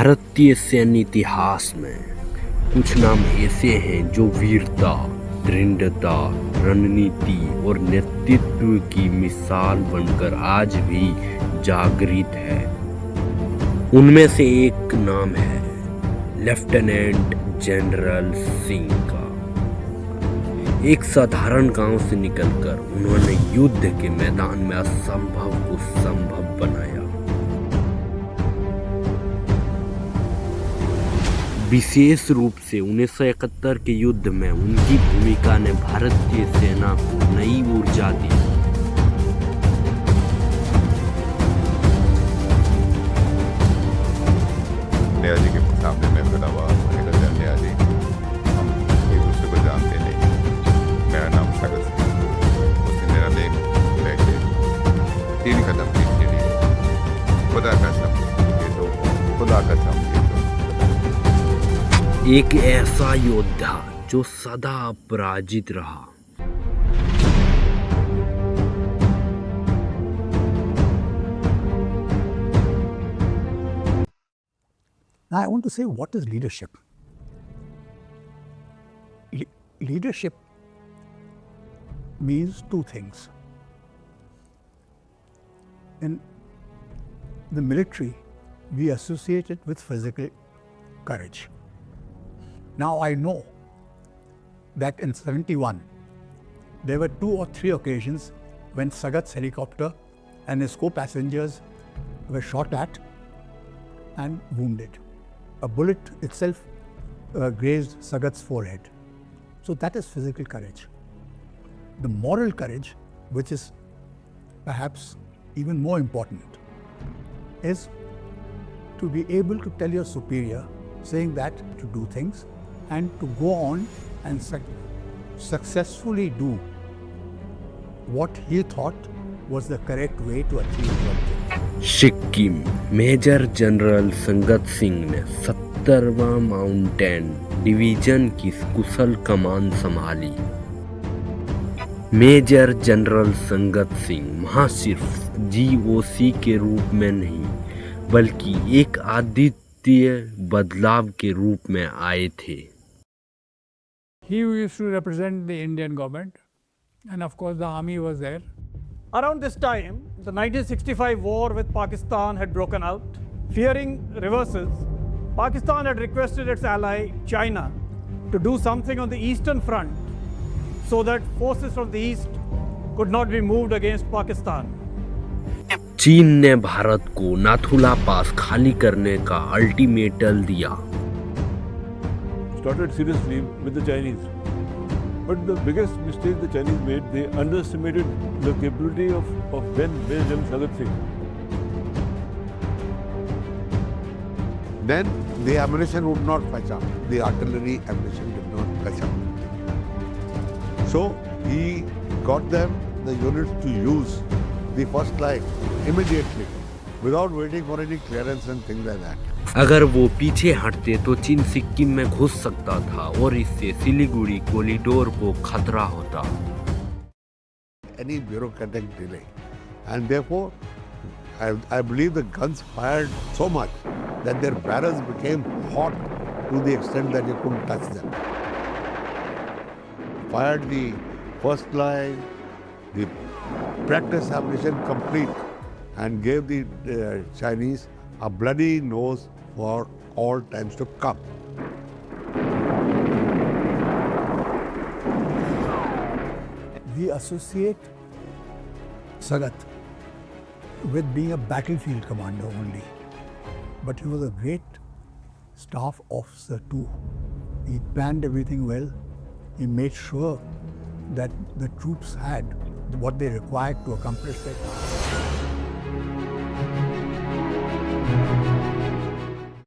भारतीय सैन्य इतिहास में कुछ नाम ऐसे हैं जो वीरता, दृढ़ता, रणनीति और नेतृत्व की मिसाल बनकर आज भी जागृत है। उनमें से एक नाम है लेफ्टिनेंट जनरल सिंह का। एक साधारण गांव से निकलकर उन्होंने युद्ध के मैदान में असंभव को संभव बनाया। विशेष रूप से 1971 के युद्ध में उनकी भूमिका ने भारतीय सेना को नई ऊर्जा दी। नया जी के सामने मैं खड़ा हुआ, मैंने कहा नया जी, हम एक दूसरे को जानते नहीं, मेरा नाम सगत सिंह। उसने मेरा लेख बैठे 3 कदम पीछे लिए, खुदा कसम ये तो, खुदा कसम ये तो। एक ऐसा योद्धा जो सदा अपराजित रहा। Now, I want to say, what is leadership? Leadership means two things. In the military, we associate it with physical courage. Now, I know that in 71, there were 2 or 3 occasions when Sagat's helicopter and his co-passengers were shot at and wounded. A bullet itself grazed Sagat's forehead. So that is physical courage. The moral courage, which is perhaps even more important, is to be able to tell your superior, saying that to do things and to go on and successfully do what he thought was the correct way to achieve the objective. Sikkim major general Sangat Singh ने 70वां mountain division की कुशल कमान संभाली। Major general Sangat Singh वहां सिर्फ GOC के रूप में नहीं बल्कि एक अद्वितीय बदलाव के रूप में आए थे। He used to represent the Indian government, and of course the army was there. Around this time, the 1965 war with Pakistan had broken out. Fearing reversals, Pakistan had requested its ally China to do something on the eastern front so that forces from the east could not be moved against Pakistan. चीन ने भारत को नाथुला पास खाली करने का ultimatum दिया। Started seriously with the Chinese. But the biggest mistake the Chinese made, they underestimated the capability of then Major General Sagat Singh. Then the ammunition would not catch up. The artillery ammunition did not catch up. So he got them, the units, to use the first line immediately without waiting for any clearance and things like that. अगर वो पीछे हटते तो चीन सिक्किम में घुस सकता था और इससे सिलीगुड़ी कॉरिडोर को खतरा होता। Any bureaucratic delay, and therefore I believe the guns fired so much that their barrels became hot to the extent that you couldn't touch them. Fired the first line, the practice ammunition complete, and gave the Chinese a bloody nose for all times to come. We associate Sagat with being a battlefield commander only, but he was a great staff officer too. He planned everything well. He made sure that the troops had what they required to accomplish their task.